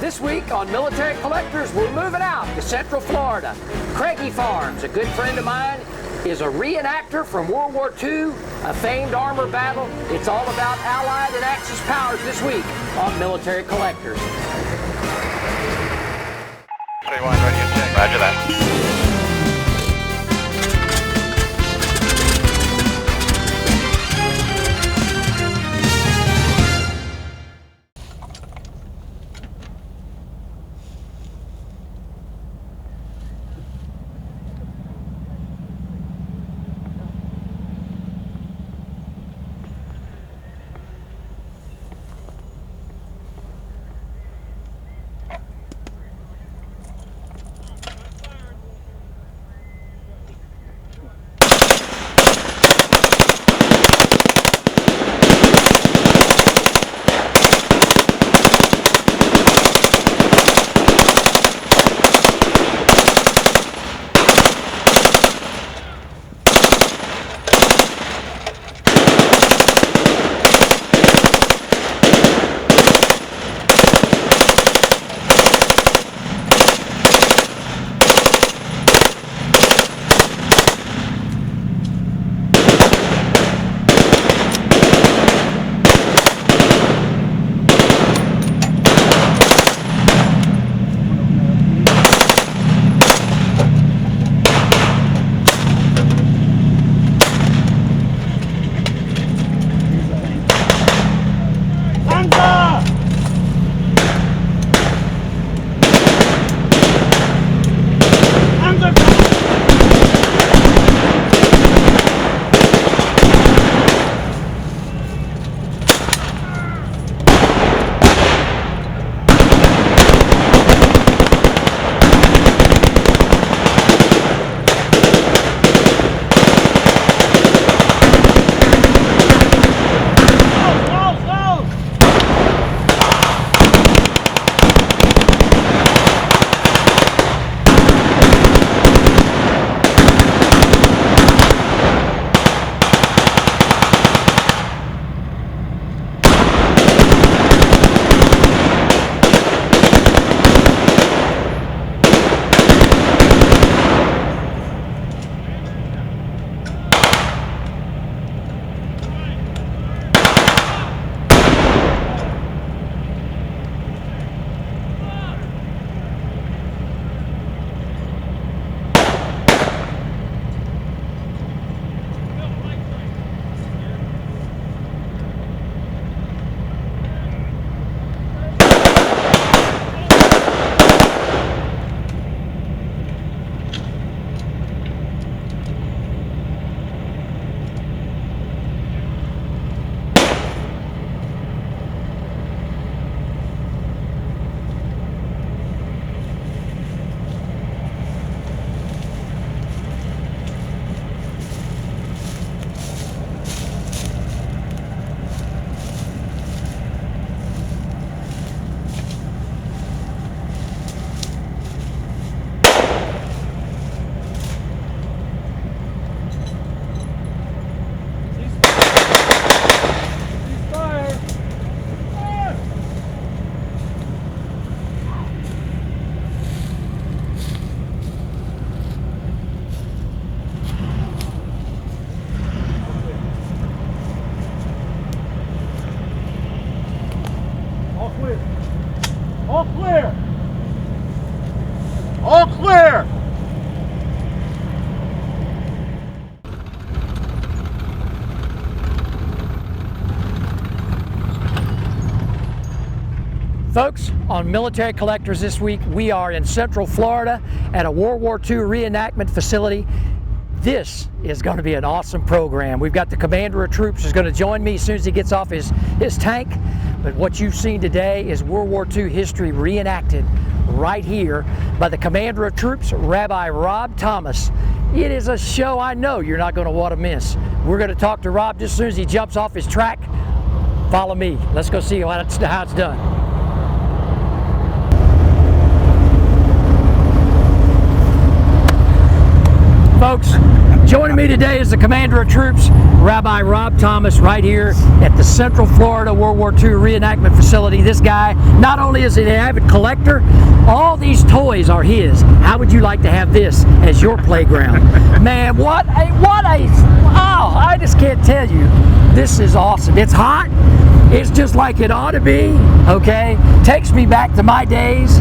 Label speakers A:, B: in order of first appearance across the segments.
A: This week on Military Collectors, we're moving out to Central Florida. Craggie Farms, a good friend of mine, is a reenactor from World War II, a famed armor battle. It's all about Allied and Axis powers this week on Military Collectors.
B: 31, ready to check. Roger that.
C: All clear! All clear!
A: Folks, on Military Collectors this week, we are in Central Florida at a World War II reenactment facility. This is going to be an awesome program. We've got the commander of troops who's going to join me as soon as he gets off his tank. But what you've seen today is World War II history reenacted right here by the commander of troops, Rabbi Rob Thomas. It is a show I know you're not going to want to miss. We're going to talk to Rob just as soon as he jumps off his track. Follow me. Let's go see how it's done. Folks, Joining me today is the Commander of Troops, Rabbi Rob Thomas, right here at the Central Florida World War II reenactment facility. This guy, not only is he an avid collector, all these toys are his. How would you like to have this as your playground? Man, I just can't tell you. This is awesome. It's hot. It's just like it ought to be, okay? Takes me back to my days.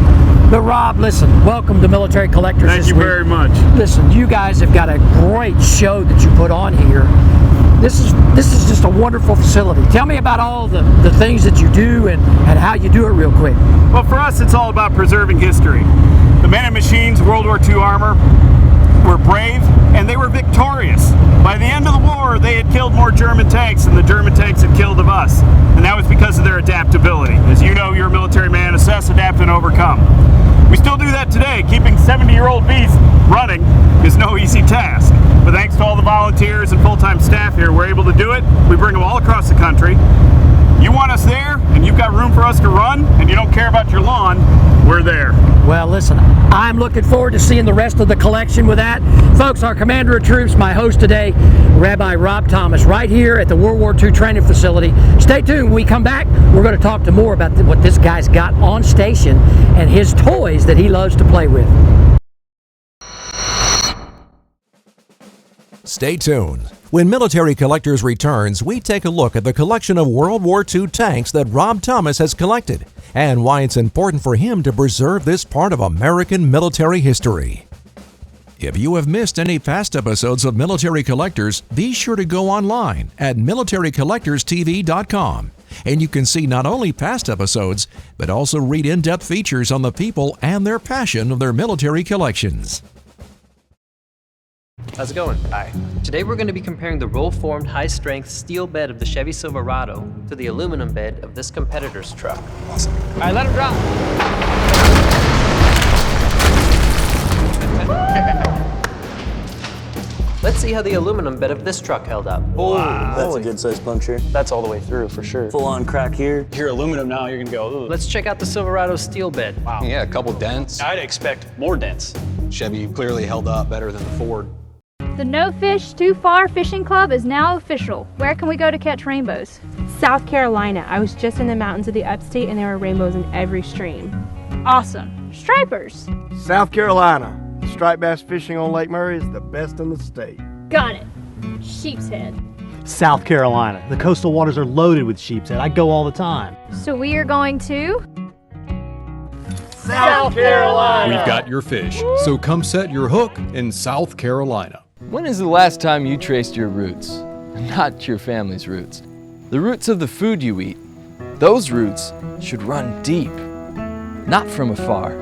A: But Rob, listen, welcome to Military Collectors.
C: Thank you very much.
A: Listen, you guys have got a great show that you put on here. This is just a wonderful facility. Tell me about all the things that you do and how you do it real quick.
C: Well, for us, it's all about preserving history. The men and machines, World War II armor, were brave and they were victorious. By the end of the war, they had killed more German tanks than the German tanks had killed of us. And that was because of their adaptability. As you know, you're a military man, assess, adapt, and overcome. We still do that today. Keeping 70-year-old beasts running is no easy task. But thanks to all the volunteers and full-time staff here, we're able to do it. We bring them all across the country. You want us there, and you've got room for us to run, and you don't care about your lawn, we're there.
A: Well, listen, I'm looking forward to seeing the rest of the collection with that. Folks, our Commander of Troops, my host today, Rabbi Rob Thomas, right here at the World War II training facility. Stay tuned. When we come back, we're going to talk to more about what this guy's got on station and his toys that he loves to play with.
D: Stay tuned. When Military Collectors returns, we take a look at the collection of World War II tanks that Rob Thomas has collected and why it's important for him to preserve this part of American military history. If you have missed any past episodes of Military Collectors, be sure to go online at militarycollectorstv.com, and you can see not only past episodes, but also read in-depth features on the people and their passion of their military collections.
E: How's it going? Hi. Today we're going to be comparing the roll-formed high-strength steel bed of the Chevy Silverado to the aluminum bed of this competitor's truck.
B: Awesome.
E: All right, let him drop. Let's see how the aluminum bed of this truck held up.
F: Oh, that's a good size puncture.
E: That's all the way through for sure.
F: Full on crack here.
G: If you're aluminum now, you're gonna go, ugh.
E: Let's check out the Silverado steel bed.
G: Wow.
B: Yeah, a couple dents.
G: I'd expect more dents.
B: Chevy clearly held up better than the Ford.
H: The No Fish Too Far Fishing Club is now official. Where can we go to catch rainbows?
I: South Carolina. I was just in the mountains of the upstate and there were rainbows in every stream.
H: Awesome. Stripers.
J: South Carolina. Striped bass fishing on Lake Murray is the best in the state.
H: Got it. Sheep's Head.
K: South Carolina. The coastal waters are loaded with sheep's head. I go all the time.
H: So we are going to
J: South Carolina.
L: We've got your fish, so come set your hook in South Carolina.
M: When is the last time you traced your roots? Not your family's roots. The roots of the food you eat. Those roots should run deep, not from afar.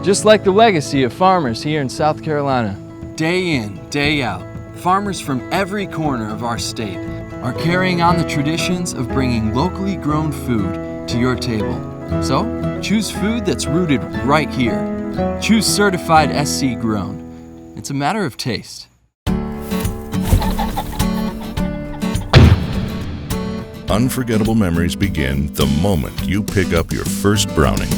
M: Just like the legacy of farmers here in South Carolina. Day in, day out, farmers from every corner of our state are carrying on the traditions of bringing locally grown food to your table. So, choose food that's rooted right here. Choose certified SC grown. It's a matter of taste.
N: Unforgettable memories begin the moment you pick up your first Browning.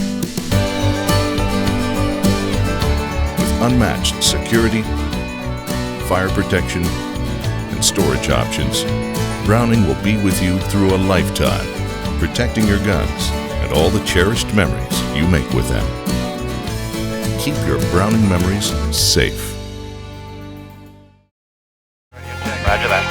N: With unmatched security, fire protection, and storage options, Browning will be with you through a lifetime, protecting your guns and all the cherished memories you make with them. Keep your Browning memories safe.
B: Roger that.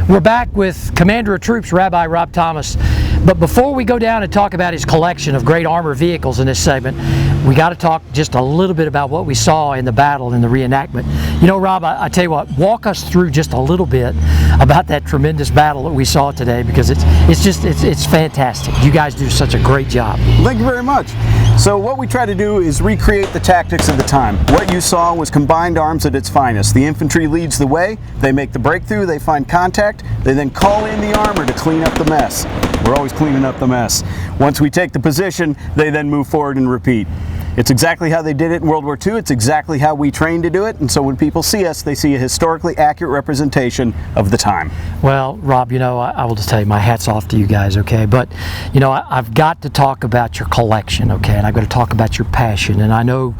A: We're back with Commander of Troops, Rabbi Rob Thomas. But before we go down and talk about his collection of great armor vehicles in this segment, we got to talk just a little bit about what we saw in the battle in the reenactment. You know, Rob, I tell you what, walk us through just a little bit about that tremendous battle that we saw today, because it's fantastic. You guys do such a great job.
O: Thank you very much. So what we try to do is recreate the tactics of the time. What you saw was combined arms at its finest. The infantry leads the way, they make the breakthrough, they find contact, they then call in the armor to clean up the mess. We're always cleaning up the mess. Once we take the position, they then move forward and repeat. It's exactly how they did it in World War II. It's exactly how we trained to do it. And so when people see us, they see a historically accurate representation of the time.
A: Well, Rob, you know, I will just tell you, my hat's off to you guys, okay? But, you know, I've got to talk about your collection, okay? And I've got to talk about your passion. And I know,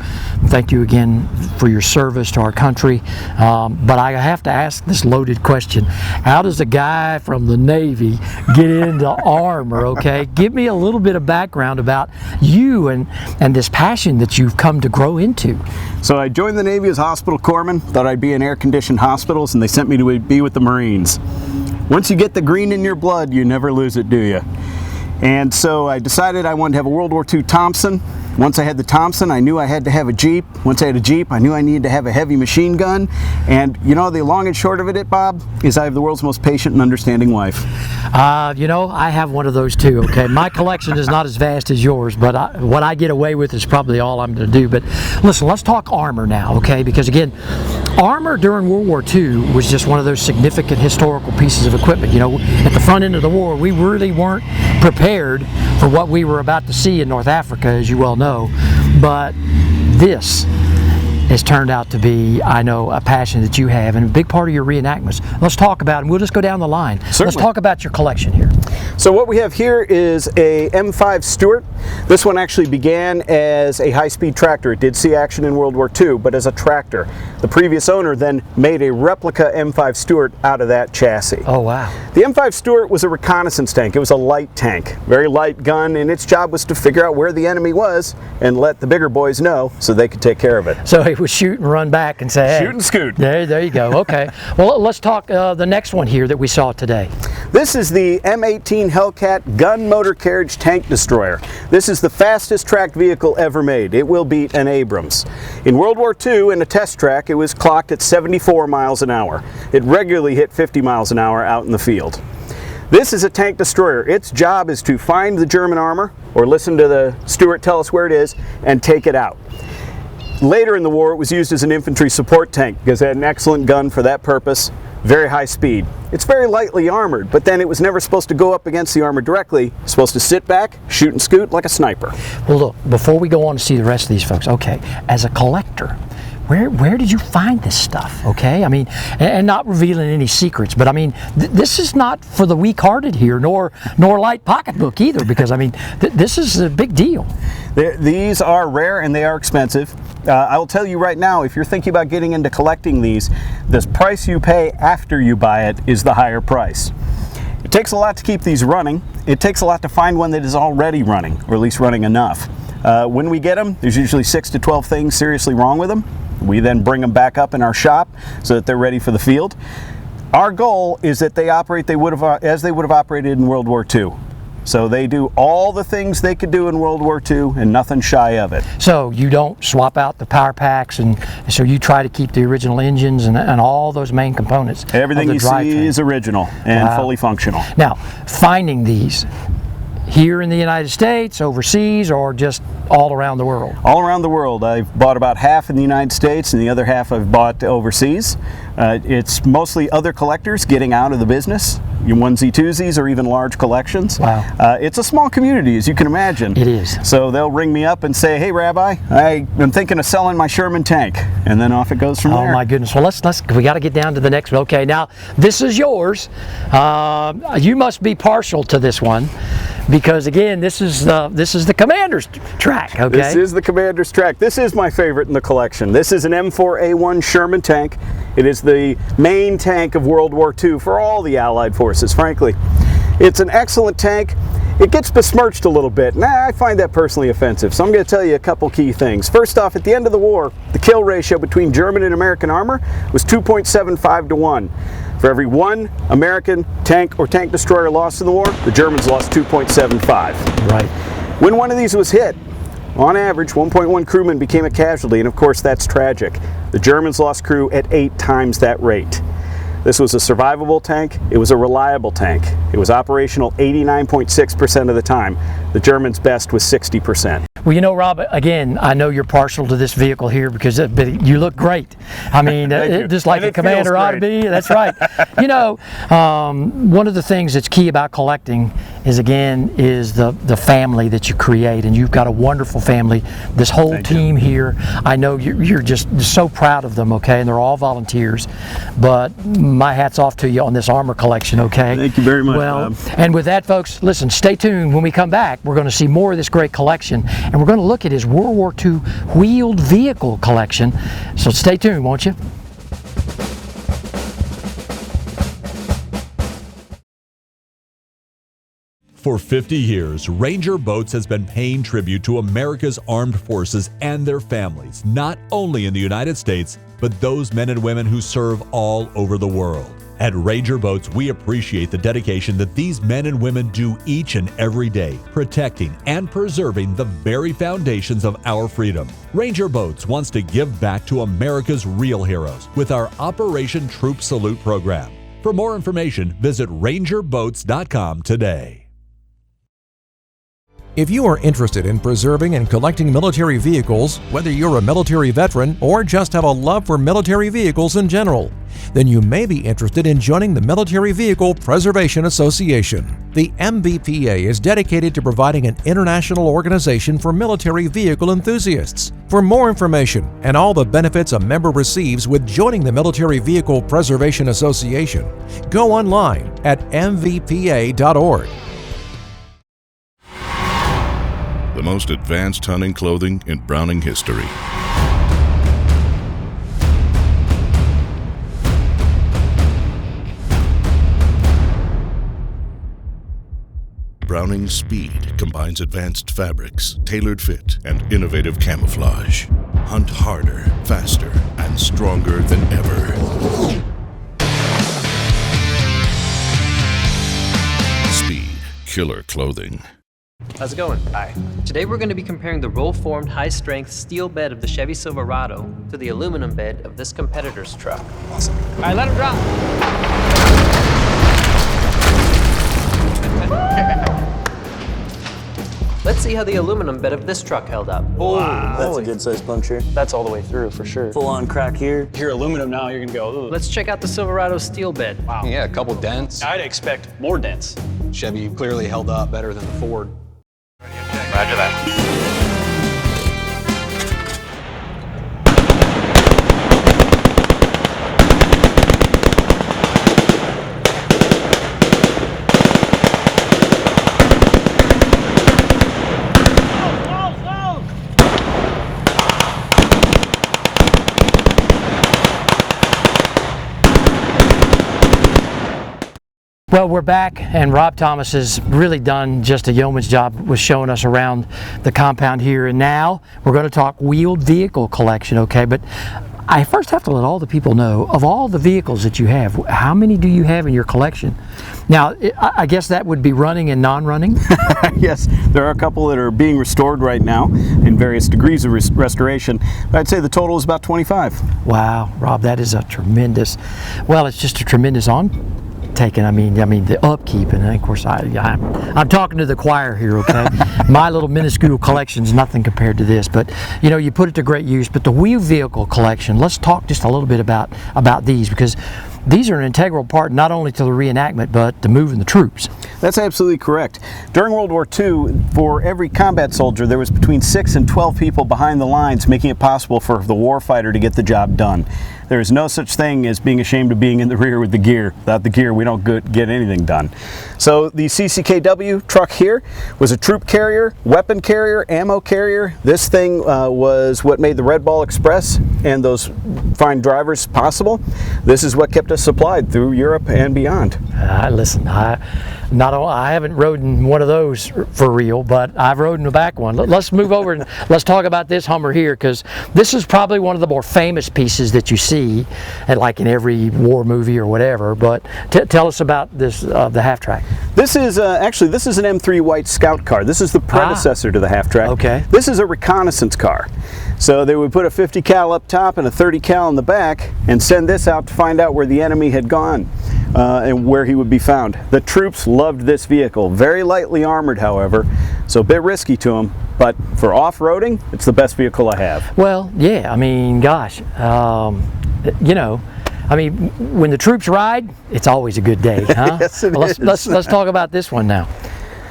A: thank you again for your service to our country. But I have to ask this loaded question. How does a guy from the Navy get into armor, okay? Give me a little bit of background about you and this passion that you've come to grow into.
O: So I joined the Navy as hospital corpsman, thought I'd be in air-conditioned hospitals, and they sent me to be with the Marines. Once you get the green in your blood, you never lose it, do you? And so I decided I wanted to have a World War II Thompson. Once I had the Thompson, I knew I had to have a Jeep. Once I had a Jeep, I knew I needed to have a heavy machine gun. And you know, the long and short of it, Bob, is I have the world's most patient and understanding wife.
A: You know, I have one of those too, okay? My collection is not as vast as yours, but what I get away with is probably all I'm going to do. But listen, let's talk armor now, okay? Because again, armor during World War II was just one of those significant historical pieces of equipment. You know, at the front end of the war, we really weren't prepared for what we were about to see in North Africa, as you well know. But this has turned out to be, I know, a passion that you have and a big part of your reenactments. Let's talk about it. We'll just go down the line.
O: Certainly.
A: Let's talk about your collection here.
O: So what we have here is a M5 Stuart. This one actually began as a high-speed tractor. It did see action in World War II, but as a tractor. The previous owner then made a replica M5 Stuart out of that chassis.
A: Oh, wow.
O: The M5 Stuart was a reconnaissance tank. It was a light tank, very light gun, and its job was to figure out where the enemy was and let the bigger boys know so they could take care of it.
A: So it was shoot and run back and say, hey.
O: Shoot and scoot.
A: There you go. Okay. Well, let's talk the next one here that we saw today.
O: This is the M18 Hellcat gun motor carriage tank destroyer. This is the fastest tracked vehicle ever made. It will beat an Abrams. In World War II, in a test track, it was clocked at 74 miles an hour. It regularly hit 50 miles an hour out in the field. This is a tank destroyer. Its job is to find the German armor, or listen to the Stuart tell us where it is, and take it out. Later in the war, it was used as an infantry support tank because it had an excellent gun for that purpose, very high speed. It's very lightly armored, but then it was never supposed to go up against the armor directly. It's supposed to sit back, shoot and scoot like a sniper.
A: Well, look, before we go on to see the rest of these folks, okay, as a collector, where did you find this stuff, okay? I mean, and not revealing any secrets, but I mean, this is not for the weak-hearted here, nor light pocketbook either, because I mean, this is a big deal.
O: These are rare and they are expensive. I will tell you right now, if you're thinking about getting into collecting these, the price you pay after you buy it is the higher price. It takes a lot to keep these running. It takes a lot to find one that is already running, or at least running enough. When we get them, there's usually 6 to 12 things seriously wrong with them. We then bring them back up in our shop so that they're ready for the field. Our goal is that they operate as they would have operated in World War II. So they do all the things they could do in World War II and nothing shy of it.
A: So you don't swap out the power packs, and so you try to keep the original engines and all those main components.
O: Everything you see is original and fully functional.
A: Now, finding these here in the United States, overseas, or just all around the world?
O: All around the world. I've bought about half in the United States and the other half I've bought overseas. It's mostly other collectors getting out of the business, your onesie twosies or even large collections.
A: Wow.
O: It's a small community, as you can imagine.
A: It is.
O: So they'll ring me up and say, hey Rabbi, I'm thinking of selling my Sherman tank. And then off it goes from there.
A: Oh my goodness. Well, we got to get down to the next one. Okay, now this is yours. You must be partial to this one, because again, this is the Commander's track. Okay.
O: This is the Commander's track. This is my favorite in the collection. This is an M4A1 Sherman tank. It is the main tank of World War II for all the Allied forces, frankly. It's an excellent tank. It gets besmirched a little bit. I find that personally offensive, so I'm going to tell you a couple key things. First off, at the end of the war, the kill ratio between German and American armor was 2.75 to 1. For every one American tank or tank destroyer lost in the war, the Germans lost 2.75.
A: Right.
O: When one of these was hit, on average, 1.1 crewmen became a casualty, and of course that's tragic. The Germans lost crew at 8 times that rate. This was a survivable tank. It was a reliable tank. It was operational 89.6% of the time. The Germans' best was 60%.
A: Well, you know, Rob, again, I know you're partial to this vehicle here because you look great. I mean, just like a Commander ought to be. That's right. You know, one of the things that's key about collecting is the family that you create, and you've got a wonderful family. This whole team here, I know you're just so proud of them, okay, and they're all volunteers, but my hat's off to you on this armor collection, okay?
O: Thank you very much,
A: Well,
O: Bob.
A: and with that, folks, listen, stay tuned. When we come back, we're going to see more of this great collection, and we're going to look at his World War II wheeled vehicle collection. So stay tuned, won't you?
P: For 50 years, Ranger Boats has been paying tribute to America's armed forces and their families, not only in the United States, but those men and women who serve all over the world. At Ranger Boats, we appreciate the dedication that these men and women do each and every day, protecting and preserving the very foundations of our freedom. Ranger Boats wants to give back to America's real heroes with our Operation Troop Salute program. For more information, visit rangerboats.com today.
D: If you are interested in preserving and collecting military vehicles, whether you're a military veteran or just have a love for military vehicles in general, then you may be interested in joining the Military Vehicle Preservation Association. The MVPA is dedicated to providing an international organization for military vehicle enthusiasts. For more information and all the benefits a member receives with joining the Military Vehicle Preservation Association, go online at mvpa.org.
N: The most advanced hunting clothing in Browning history. Browning Speed combines advanced fabrics, tailored fit, and innovative camouflage. Hunt harder, faster, and stronger than ever. Speed, killer clothing.
E: How's it going? Hi. Today we're going to be comparing the roll-formed high-strength steel bed of the Chevy Silverado to the aluminum bed of this competitor's truck.
B: Awesome.
E: All right, let him drop. Let's see how the aluminum bed of this truck held up.
F: Wow. That's a good size puncture.
G: That's all the way through for sure.
F: Full on crack here.
G: If you're aluminum now, you're gonna go, ooh.
E: Let's check out the Silverado steel bed.
G: Wow.
B: Yeah, a couple dents.
G: I'd expect more dents.
B: Chevy clearly held up better than the Ford.
Q: Roger that.
A: Well, we're back, and Rob Thomas has really done just a yeoman's job with showing us around the compound here. And now we're going to talk wheeled vehicle collection, okay? But I first have to let all the people know, of all the vehicles that you have, how many do you have in your collection? Now, I guess that would be running and non-running?
O: Yes, there are a couple that are being restored right now in various degrees of restoration. But I'd say the total is about 25.
A: Wow, Rob, that is a tremendous, well, it's just a tremendous taken. I mean the upkeep, and of course I'm talking to the choir here, okay? My little minuscule collection is nothing compared to this, but you know, you put it to great use. But the wheel vehicle collection, let's talk just a little bit about these, because these are an integral part not only to the reenactment but to moving the troops.
O: That's absolutely correct. During World War II, for every combat soldier, there was between 6 and 12 people behind the lines, making it possible for the warfighter to get the job done. There is no such thing as being ashamed of being in the rear with the gear. Without the gear, we don't get anything done. So the CCKW truck here was a troop carrier, weapon carrier, ammo carrier. This thing was what made the Red Ball Express and those fine drivers possible. This is what kept us supplied through Europe and beyond.
A: Listen, I haven't rode in one of those for real, but I've rode in the back one. Let's move over and let's talk about this Hummer here, because this is probably one of the more famous pieces that you see, like in every war movie or whatever. But tell us about this, the half-track.
O: This is actually, this is an M3 white scout car. This is the predecessor to the half-track.
A: Okay.
O: This is a reconnaissance car. So they would put a 50 cal up top and a 30 cal in the back and send this out to find out where the enemy had gone and where he would be found. The troops loved this vehicle. Very lightly armored, however, so a bit risky to them, but for off-roading, it's the best vehicle I have.
A: Well, yeah, I mean, gosh, you know, I mean, when the troops ride, it's always a good day, huh?
O: Yes, it is.
A: Let's talk about this one now.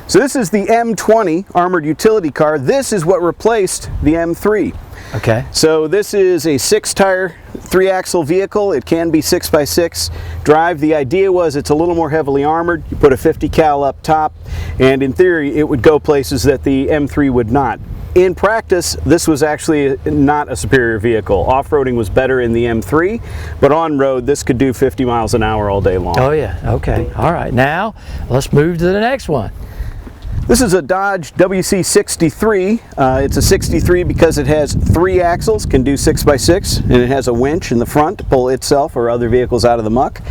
O: So this is the M20 armored utility car. This is what replaced the M3.
A: Okay.
O: So this is a 6-tire, 3-axle vehicle. It can be 6x6 drive. The idea was it's a little more heavily armored. You put a 50 cal up top, and in theory it would go places that the M3 would not. In practice, this was actually not a superior vehicle. Off-roading was better in the M3, but on-road, this could do 50 miles an hour all day long.
A: Oh yeah, okay. All right, now let's move to the next one.
O: This is a Dodge WC63. It's a 63 because it has 3 axles, can do 6x6, and it has a winch in the front to pull itself or other vehicles out of the muck.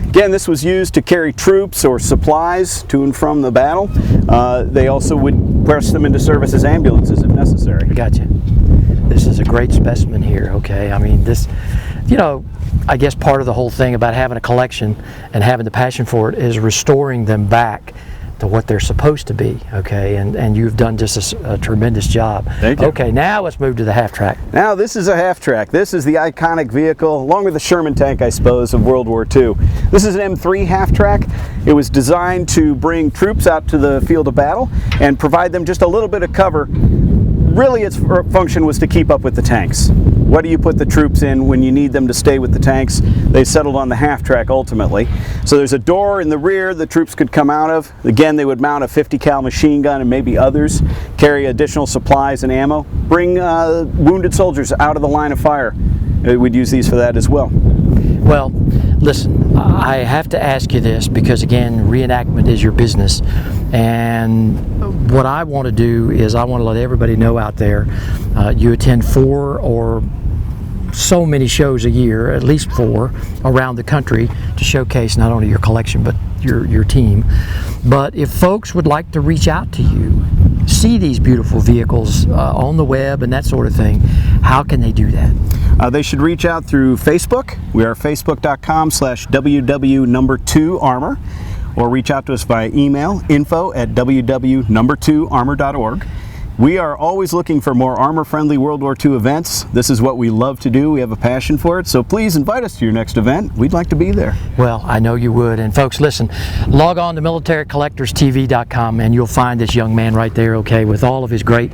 O: Again, this was used to carry troops or supplies to and from the battle. They also would press them into service as ambulances if necessary.
A: Gotcha. This is a great specimen here, okay? I mean, this, you know, I guess part of the whole thing about having a collection and having the passion for it is restoring them back to what they're supposed to be, okay? And you've done just a tremendous job.
O: Thank you.
A: Okay, now let's move to the half-track.
O: Now this is a half-track. This is the iconic vehicle, along with the Sherman tank, I suppose, of World War II. This is an M3 half-track. It was designed to bring troops out to the field of battle and provide them just a little bit of cover. Really, its function was to keep up with the tanks. What do you put the troops in when you need them to stay with the tanks? They settled on the half-track ultimately. So there's a door in the rear the troops could come out of. Again, they would mount a 50 cal machine gun and maybe others, carry additional supplies and ammo, bring wounded soldiers out of the line of fire. We'd use these for that as well.
A: Well, listen, I have to ask you this because, again, reenactment is your business. And what I want to do is I want to let everybody know out there, you attend 4 or so many shows a year, at least 4, around the country to showcase not only your collection but your team. But if folks would like to reach out to you, see these beautiful vehicles on the web and that sort of thing, how can they do that?
O: They should reach out through Facebook. We are facebook.com/ww2armor, or reach out to us via email, info@ww2armor.org. We are always looking for more armor-friendly World War II events. This is what we love to do. We have a passion for it, so please invite us to your next event. We'd like to be there.
A: Well, I know you would. And folks, listen, log on to militarycollectorstv.com and you'll find this young man right there, okay, with all of his great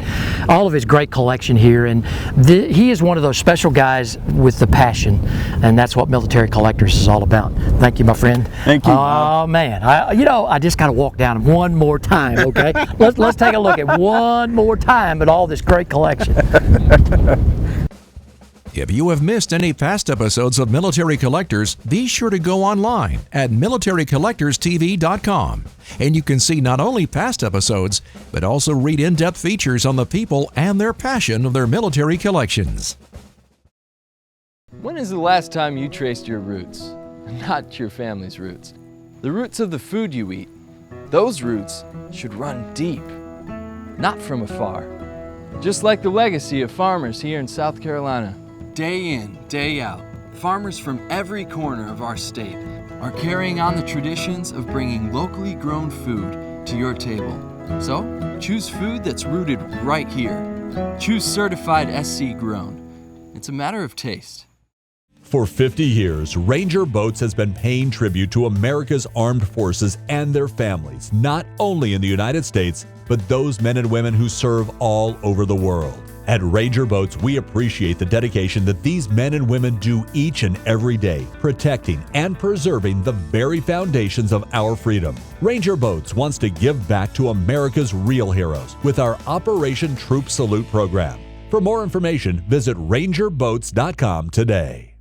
A: collection here. And he is one of those special guys with the passion, and that's what Military Collectors is all about. Thank you, my friend.
O: Thank you.
A: Oh man, I just got to walk down one more time, okay? let's take a look at one more time at all this great collection.
D: If you have missed any past episodes of Military Collectors, be sure to go online at militarycollectorstv.com, and you can see not only past episodes, but also read in-depth features on the people and their passion of their military collections.
M: When is the last time you traced your roots? Not your family's roots. The roots of the food you eat. Those roots should run deep, not from afar. Just like the legacy of farmers here in South Carolina. Day in, day out, farmers from every corner of our state are carrying on the traditions of bringing locally grown food to your table. So, choose food that's rooted right here. Choose certified SC grown. It's a matter of taste.
P: For 50 years, Ranger Boats has been paying tribute to America's armed forces and their families, not only in the United States, but those men and women who serve all over the world. At Ranger Boats, we appreciate the dedication that these men and women do each and every day, protecting and preserving the very foundations of our freedom. Ranger Boats wants to give back to America's real heroes with our Operation Troop Salute program. For more information, visit rangerboats.com today.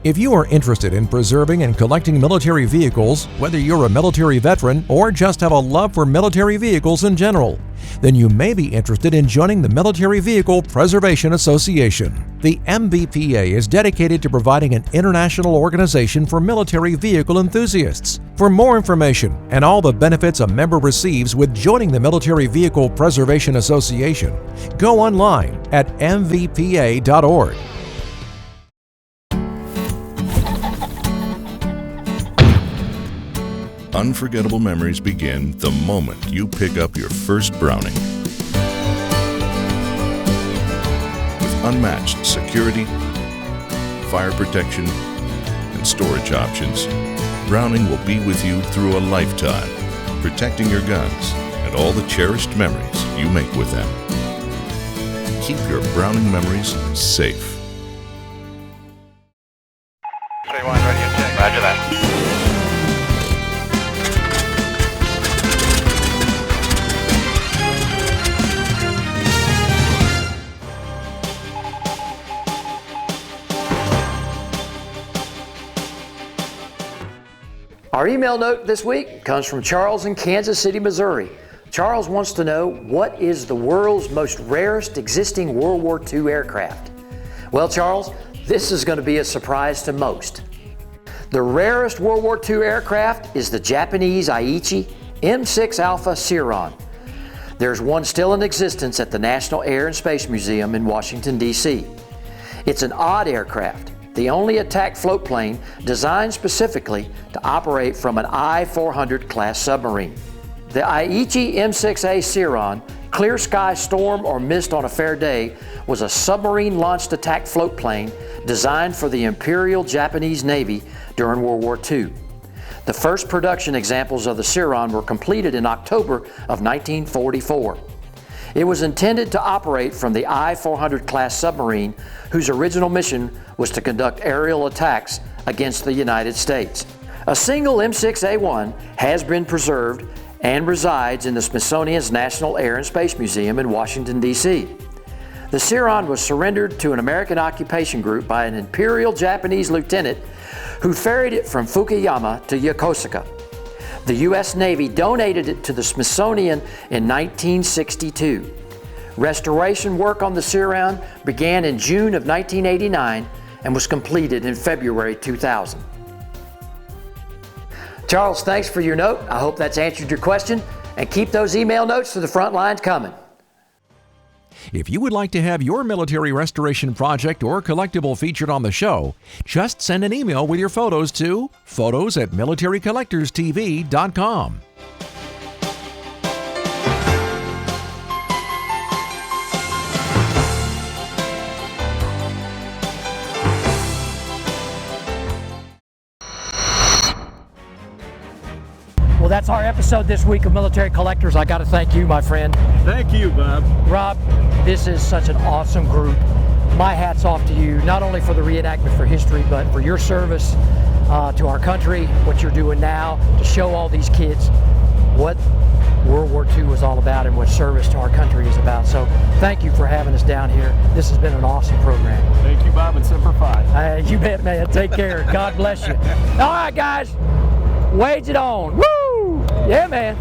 D: If you are interested in preserving and collecting military vehicles, whether you're a military veteran or just have a love for military vehicles in general, then you may be interested in joining the Military Vehicle Preservation Association. The MVPA is dedicated to providing an international organization for military vehicle enthusiasts. For more information and all the benefits a member receives with joining the Military Vehicle Preservation Association, go online at mvpa.org.
N: Unforgettable memories begin the moment you pick up your first Browning. With unmatched security, fire protection, and storage options, Browning will be with you through a lifetime, protecting your guns and all the cherished memories you make with them. Keep your Browning memories safe.
Q: Ready and check. Roger that.
A: Our email note this week comes from Charles in Kansas City, Missouri. Charles wants to know, what is the world's most rarest existing World War II aircraft? Well, Charles, this is going to be a surprise to most. The rarest World War II aircraft is the Japanese AICHI M6 Alpha SEIRAN. There's one still in existence at the National Air and Space Museum in Washington, D.C. It's an odd aircraft, the only attack float plane designed specifically to operate from an I-400 class submarine. The AICHI M6A SEIRAN, clear sky, storm, or mist on a fair day, was a submarine-launched attack float plane designed for the Imperial Japanese Navy during World War II. The first production examples of the SEIRAN were completed in October of 1944. It was intended to operate from the I-400 class submarine, whose original mission was to conduct aerial attacks against the United States. A single M6A1 has been preserved and resides in the Smithsonian's National Air and Space Museum in Washington, D.C. The SEIRAN was surrendered to an American occupation group by an Imperial Japanese lieutenant who ferried it from Fukuyama to Yokosuka. The U.S. Navy donated it to the Smithsonian in 1962. Restoration work on the SEIRAN began in June of 1989 and was completed in February 2000. Charles, thanks for your note. I hope that's answered your question, and keep those email notes to the front lines coming.
D: If you would like to have your military restoration project or collectible featured on the show, just send an email with your photos to photos@militarycollectorstv.com.
A: Well, that's our episode this week of Military Collectors. I got to thank you, my friend.
C: Thank you, Bob.
A: Rob, this is such an awesome group. My hat's off to you, not only for the reenactment for history, but for your service to our country, what you're doing now to show all these kids what World War II was all about and what service to our country is about. So thank you for having us down here. This has been an awesome program.
C: Thank you, Bob, and Semper Fi.
A: You bet, man. Take care. God bless you. All right, guys. Wage it on. Woo! Yeah, man.